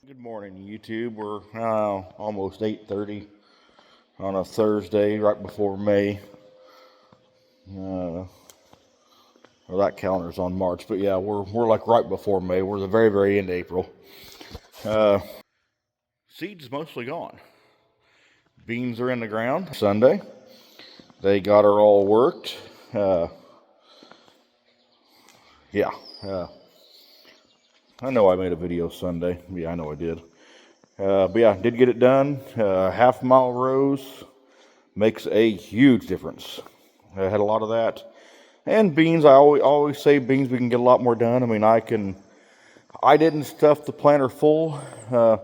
Good morning, YouTube. We're almost 8:30 on a Thursday, right before May. Well, that calendar's on March, but yeah, we're like right before May. We're the very, very end of April. Seeds mostly gone. Beans are in the ground. Sunday, they got her all worked. Yeah. I know I made a video Sunday. Yeah, I know I did. But yeah, did get it done. Half-mile rows makes a huge difference. I had a lot of that. And beans, I always say beans, we can get a lot more done. I mean, I didn't stuff the planter full the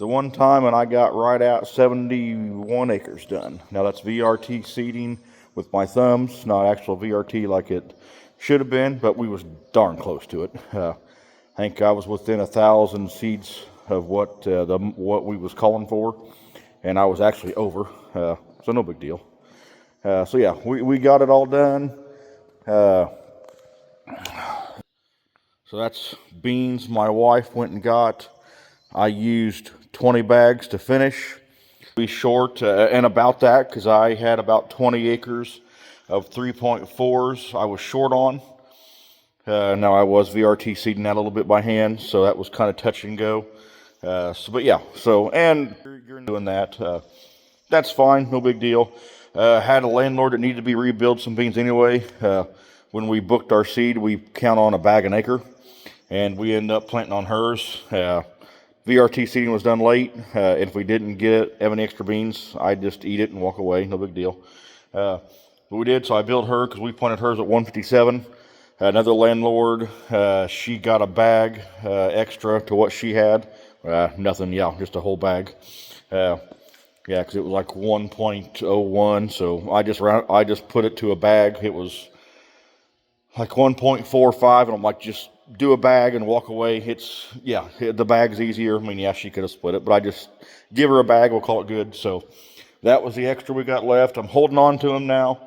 one time, and I got right at 71 acres done. Now that's VRT seeding with my thumbs, not actual VRT like it should have been, but we was darn close to it. I think I was within 1,000 seeds of what we was calling for, and I was actually over, so no big deal. So yeah, we got it all done. So that's beans my wife went and got. I used 20 bags to finish. Be short and about that because I had about 20 acres of 3.4s I was short on. Now I was VRT seeding that a little bit by hand, so that was kind of touch and go. But yeah, and you're doing that. That's fine, no big deal. Had a landlord that needed to be rebuild some beans anyway. When we booked our seed, we count on a bag an acre, and we end up planting on hers. VRT seeding was done late. If we didn't have any extra beans, I'd just eat it and walk away, no big deal. But we did, so I built her because we planted hers at 157. Another landlord, she got a bag extra to what she had. Nothing, yeah, just a whole bag. Yeah, because it was like 1.01, so I just put it to a bag. It was like 1.45, and I'm like, just do a bag and walk away. The bag's easier. I mean, yeah, she could have split it, but I just give her a bag. We'll call it good. So that was the extra we got left. I'm holding on to them now.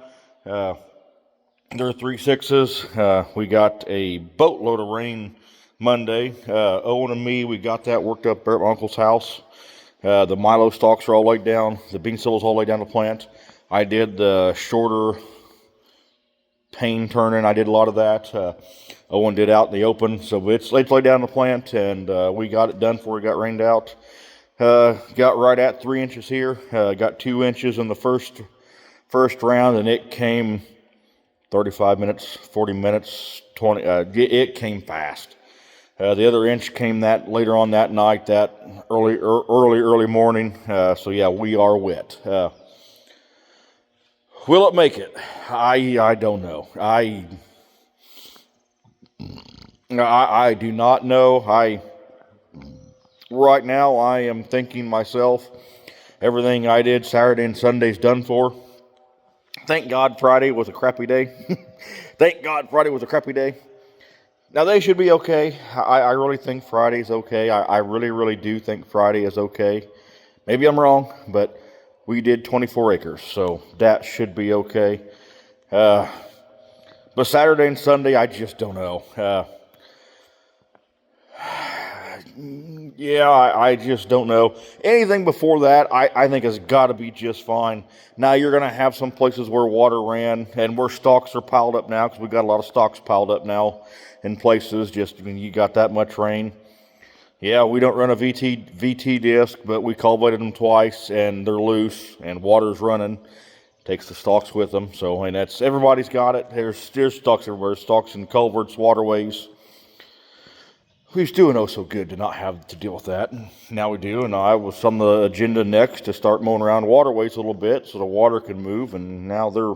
There are 3/6s. We got a boatload of rain Monday. Owen and me, we got that worked up there at my uncle's house. The Milo stalks are all laid down. The bean sills all laid down the plant. I did the shorter pane turning. I did a lot of that. Owen did out in the open. So it's laid down the plant, and we got it done before it got rained out. Got right at 3 inches here. Got 2 inches in the first round, and it came 35 minutes, 40 minutes, 20. It came fast. The other inch came that later on that night, that early morning. So yeah, we are wet. Will it make it? I don't know. I do not know. Right now I am thinking myself, everything I did Saturday and Sunday's done for. Thank God Friday was a crappy day. Thank God Friday was a crappy day. Now they should be okay. I really think Friday's okay. I really, really do think Friday is okay. Maybe I'm wrong, but we did 24 acres, so that should be okay. But Saturday and Sunday, I just don't know. I just don't know. Anything before that, I think has got to be just fine. Now, you're going to have some places where water ran and where stalks are piled up now, because we've got a lot of stalks piled up now in places, just when you got that much rain. Yeah, we don't run a VT disc, but we cultivated them twice, and they're loose, and water's running. Takes the stalks with them, so, and that's, everybody's got it. There's stalks everywhere, stalks in culverts, waterways. We was doing so good to not have to deal with that. Now we do, and I was on the agenda next to start mowing around waterways a little bit so the water can move, and now they're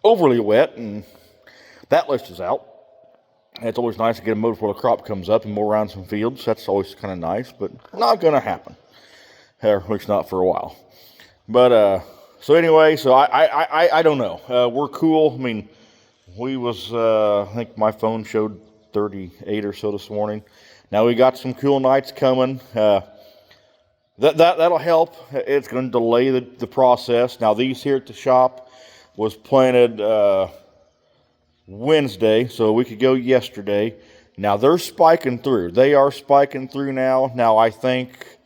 overly wet, and that list is out. It's always nice to get them mowed before the crop comes up and mow around some fields. That's always kind of nice, but not going to happen. At least not for a while. But, so anyway, so I don't know. We're cool. I mean, I think my phone showed 38 or so this morning. Now we got some cool nights coming. That'll help. It's going to delay the process. Now these here at the shop was planted Wednesday, so a week ago yesterday. Now they're spiking through. They are spiking through now. Now I think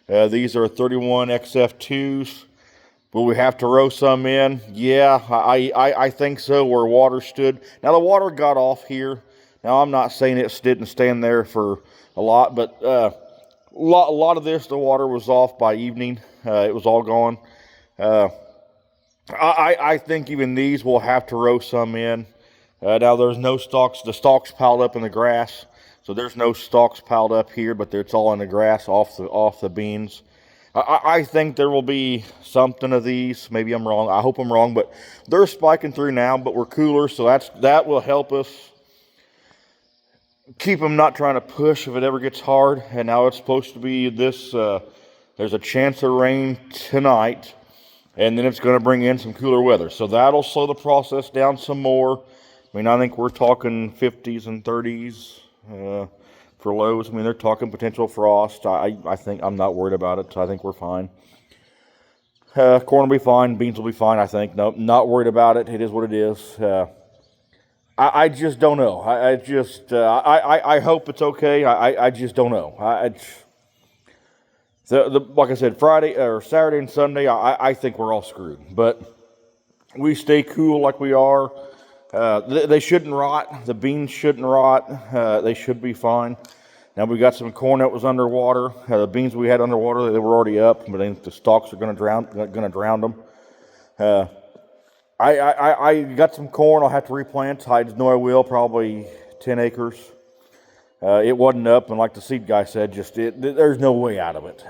these are 31 XF2s. Will we have to row some in? Yeah, I think so, where water stood. Now, the water got off here. Now, I'm not saying it didn't stand there for a lot, but a lot of this, the water was off by evening. It was all gone. I think even these will have to row some in. Now, there's no stalks. The stalks piled up in the grass. So, there's no stalks piled up here, but it's all in the grass off the beans. I think there will be something of these. Maybe I'm wrong. I hope I'm wrong, but they're spiking through now, but we're cooler, so that will help us keep them not trying to push if it ever gets hard. And now it's supposed to be this, there's a chance of rain tonight, and then it's going to bring in some cooler weather. So that'll slow the process down some more. I mean, I think we're talking 50s and 30s. For lows. I mean, they're talking potential frost. I think I'm not worried about it. I think we're fine. Corn will be fine. Beans will be fine, I think. No, not worried about it. It is what it is. I just don't know. I hope it's okay. I just don't know. Like I said, Friday or Saturday and Sunday, I think we're all screwed. But we stay cool like we are. They shouldn't rot. The beans shouldn't rot. They should be fine. Now we got some corn that was underwater. The beans we had underwater, they were already up, but I think the stalks are going to drown them. I got some corn. I'll have to replant. I know I will, probably 10 acres. It wasn't up, and like the seed guy said, there's no way out of it.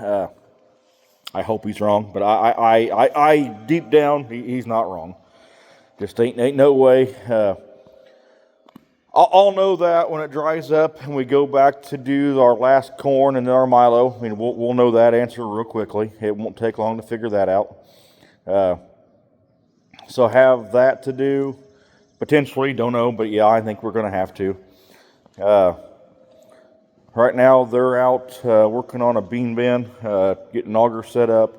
I hope he's wrong, but I deep down, he's not wrong. Just ain't no way. I'll know that when it dries up and we go back to do our last corn and then our Milo. I mean, we'll know that answer real quickly. It won't take long to figure that out. So have that to do. Potentially, don't know, but yeah, I think we're going to have to. Right now, they're out working on a bean bin, getting auger set up.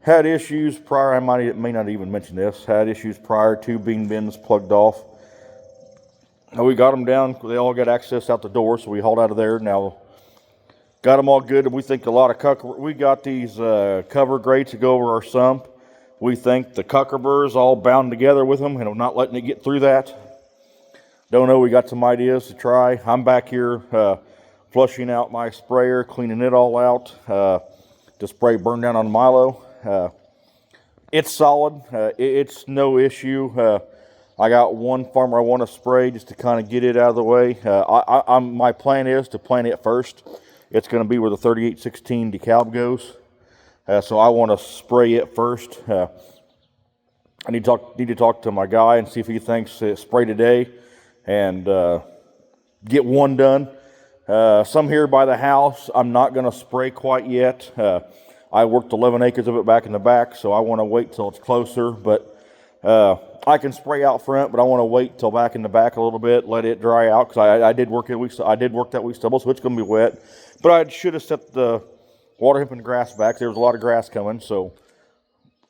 Had issues prior, I may not even mention this, had issues prior to bean bins plugged off. We got them down, they all got access out the door, so we hauled out of there. Now, got them all good, and we think a lot of we got these cover grates to go over our sump. We think the cuckerburrs all bound together with them, and I'm not letting it get through that. Don't know, we got some ideas to try. I'm back here flushing out my sprayer, cleaning it all out to spray burn down on Milo. It's solid. It's no issue. I got one farmer I want to spray just to kind of get it out of the way. My plan is to plant it first. It's going to be where the 3816 DeKalb goes. So I want to spray it first. I need to talk to my guy and see if he thinks spray today and get one done. Some here by the house, I'm not going to spray quite yet. I worked 11 acres of it back in the back, so I want to wait till it's closer. But I can spray out front, but I want to wait till back in the back a little bit, let it dry out, because I did work that week stubble, so it's going to be wet. But I should have set the water hemp and grass back. There was a lot of grass coming, so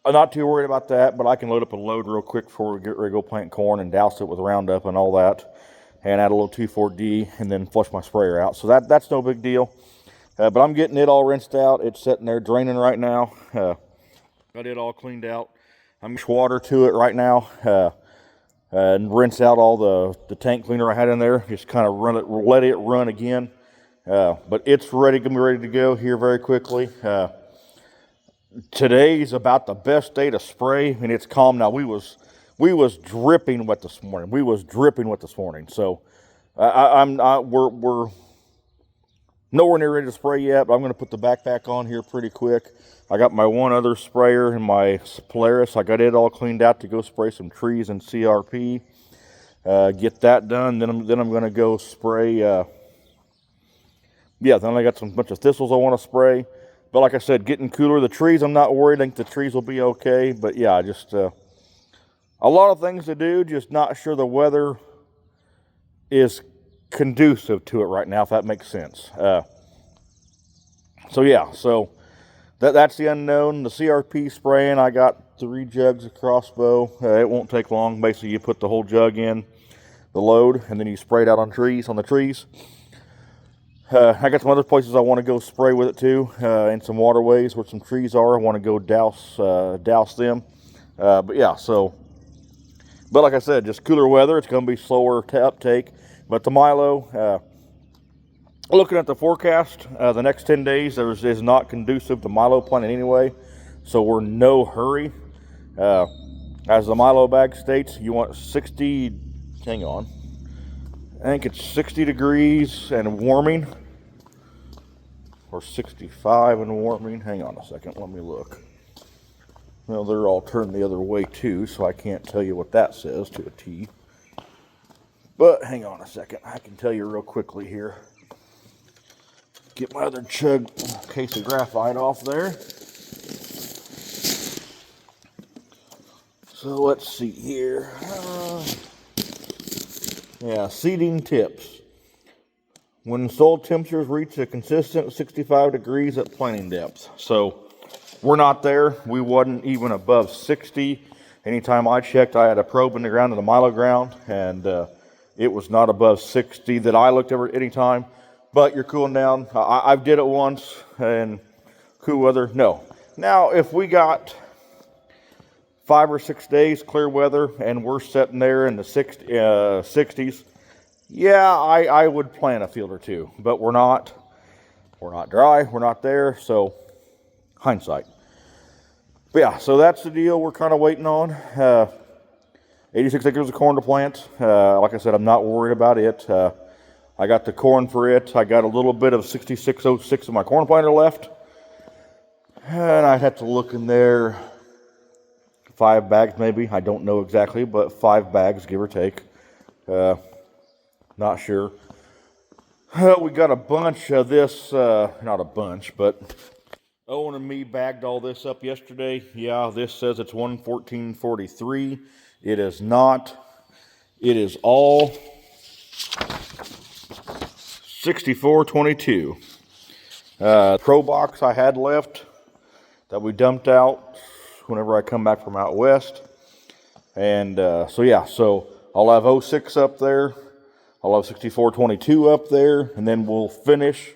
I'm not too worried about that. But I can load up a load real quick before we get ready to go plant corn and douse it with Roundup and all that, and add a little 2,4-D, and then flush my sprayer out. So that's no big deal. But I'm getting it all rinsed out. It's sitting there draining right now. Got it all cleaned out. I'm just water to it right now and rinse out all the tank cleaner I had in there. Just kind of let it run again. But it's gonna be ready to go here very quickly. Today's about the best day to spray, and it's calm now. We was dripping wet this morning. So we're nowhere near ready to spray yet, but I'm going to put the backpack on here pretty quick. I got my one other sprayer in my Polaris. I got it all cleaned out to go spray some trees and CRP. Get that done. Then I'm going to go spray. Then I got some bunch of thistles I want to spray. But like I said, getting cooler. The trees, I'm not worried. I think the trees will be okay. But yeah, just a lot of things to do. Just not sure the weather is conducive to it right now, if that makes sense. So that's the unknown. The CRP spraying, I got 3 jugs of Crossbow. It won't take long. Basically, you put the whole jug in, the load, and then you spray it out on the trees. I got some other places I want to go spray with it too, and some waterways where some trees are. I want to go douse them. But yeah, but like I said, just cooler weather. It's going to be slower to uptake. But the milo, looking at the forecast, the next 10 days is not conducive to milo planting anyway. So we're in no hurry. As the milo bag states, you want 60, hang on, I think it's 60 degrees and warming, or 65 and warming. Hang on a second, let me look. Well, they're all turned the other way too, so I can't tell you what that says to a T. But hang on a second, I can tell you real quickly here. Get my other chug case of graphite off there. So let's see here. Yeah, seeding tips. When soil temperatures reach a consistent 65 degrees at planting depth. So we're not there. We wasn't even above 60. Anytime I checked, I had a probe in the ground in the milo ground, and it was not above 60 that I looked at any time. But you're cooling down. I've did it once, and cool weather, no. Now, if we got 5 or 6 days clear weather and we're sitting there in the 60s, yeah, I would plant a field or two, but we're not dry, we're not there, so hindsight. But yeah, so that's the deal we're kind of waiting on. 86 acres of corn to plant. Like I said, I'm not worried about it. I got the corn for it. I got a little bit of 6606 of my corn planter left, and I'd have to look in there. 5 bags maybe, I don't know exactly, but 5 bags, give or take. Not sure. We got a bunch of this, not a bunch, but Owen and me bagged all this up yesterday. Yeah, this says it's 114.43. It is not. It is all 64.22. Pro box I had left that we dumped out whenever I come back from out west. And so yeah, so I'll have 06 up there, I'll have 64.22 up there, and then we'll finish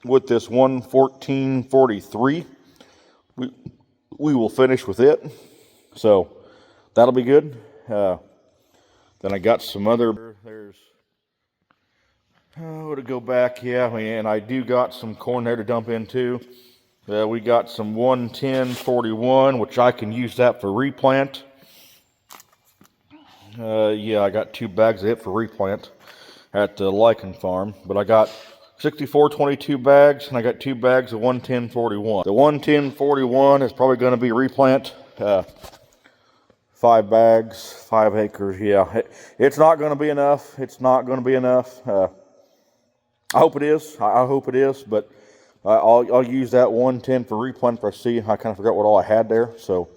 with this 114.43. We will finish with it, so that'll be good. Then I got some other, there's, to go back, yeah, and I do got some corn there to dump in too. We got some 110.41, which I can use that for replant. Yeah, I got 2 bags of it for replant at the lichen farm. But I got 64.22 bags, and I got 2 bags of 110.41. The 110.41 is probably going to be replant. 5 bags, 5 acres. Yeah, it's not going to be enough. It's not going to be enough. I hope it is. I hope it is, but I'll use that 110 for replant if I see. I kind of forgot what all I had there, so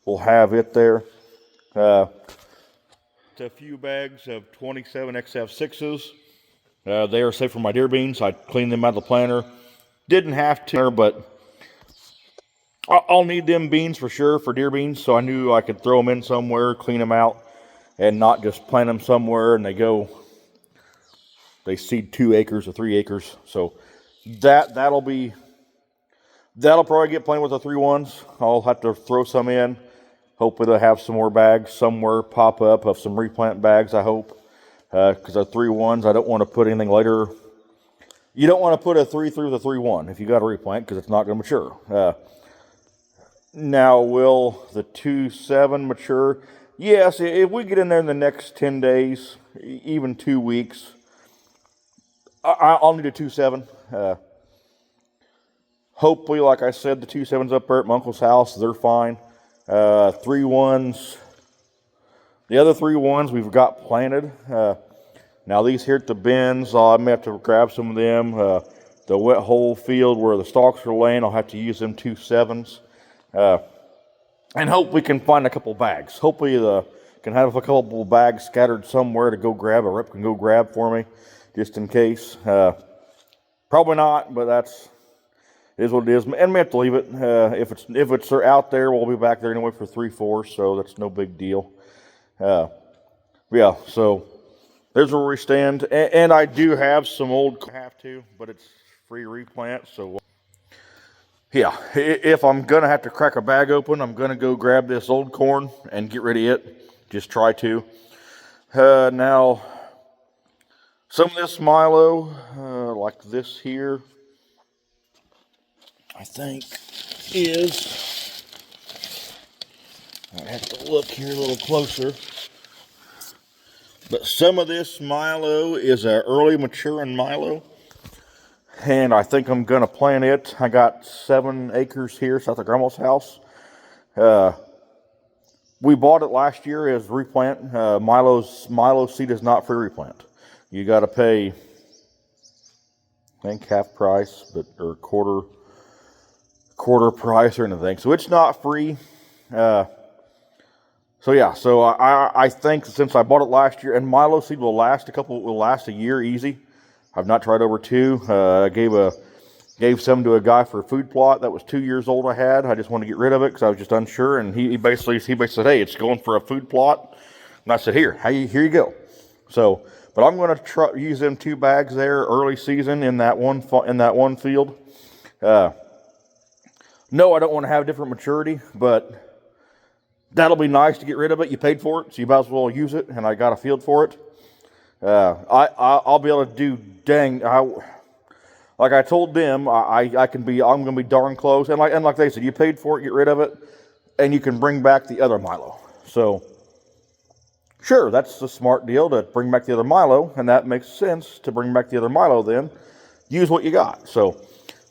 we'll have it there. A few bags of 27 XF6s. They are safe for my deer beans. I cleaned them out of the planter. Didn't have to, but I'll need them beans for sure for deer beans, so I knew I could throw them in somewhere, clean them out, and not just plant them somewhere and they seed 2 acres or 3 acres. So that'll probably get planted with the 3-1s. I'll have to throw some in. Hopefully they'll have some more bags somewhere pop up of some replant bags, I hope. Because the 3-1s, I don't want to put anything later. You don't want to put a 3 through the 3-1 if you got to replant, because it's not going to mature. Now, will the 2-7 mature? Yes, if we get in there in the next 10 days, even 2 weeks, I'll need a 2-7. Hopefully, like I said, the 2-7s up there at my uncle's house, they're fine. 3-1s, the other 3-1s we've got planted. Now these here at the bins, I may have to grab some of them. The wet hole field where the stalks are laying, I'll have to use them 2-7s. And hope we can find a couple bags. Hopefully can have a couple bags scattered somewhere to go grab. A rep can go grab for me, just in case. Probably not, but it is what it is. And we have to leave it. If it's out there, we'll be back there anyway for 3-4, so that's no big deal. Yeah, so there's where we stand. And I do have some old, but it's free replant. So yeah, if I'm going to have to crack a bag open, I'm going to go grab this old corn and get rid of it. Just try to. Now, some of this Milo, like this here, I think is, I have to look here a little closer, but some of this Milo is an early maturing Milo, and I think I'm going to plant it. I got 7 acres here south of Grandma's house. We bought it last year as replant. Milo seed is not free replant. You got to pay, I think, half price, or quarter price or anything. So it's not free. So yeah, so I think since I bought it last year, and Milo seed will last a year easy. I've not tried over 2. I gave some to a guy for a food plot that was 2 years old. I just wanted to get rid of it because I was just unsure, and he basically said, hey, it's going for a food plot, and I said, here you go. So, but I'm going to use them 2 bags there early season in that one field. No, I don't want to have different maturity, but that'll be nice to get rid of it. You paid for it, so you might as well use it, and I got a field for it. I'll be able to do like I told them, I'm going to be darn close. And like they said, you paid for it, get rid of it, and you can bring back the other Milo. So, sure, that's a smart deal to bring back the other Milo, and that makes sense to bring back the other Milo then. Use what you got. So,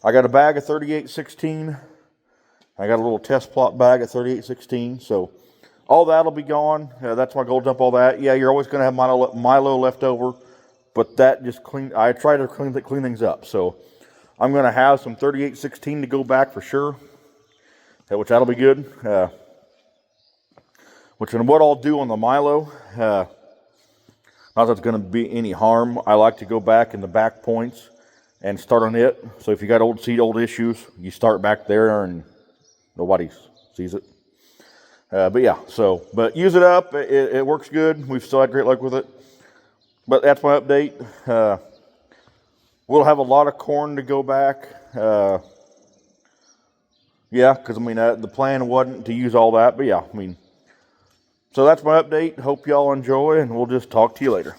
I got a bag of 3816. I got a little test plot bag of 3816. So, all that'll be gone. That's my goal, dump all that. Yeah, you're always going to have Milo left over. But that just I try to clean things up. So I'm going to have some 3816 to go back for sure, which that'll be good. What I'll do on the Milo, not that it's going to be any harm. I like to go back in the back points and start on it. So if you got old seed, old issues, you start back there and nobody sees it. But yeah, but use it up. It works good. We've still had great luck with it. But that's my update. We'll have a lot of corn to go back. Yeah, because the plan wasn't to use all that. But yeah, so that's my update. Hope y'all enjoy, and we'll just talk to you later.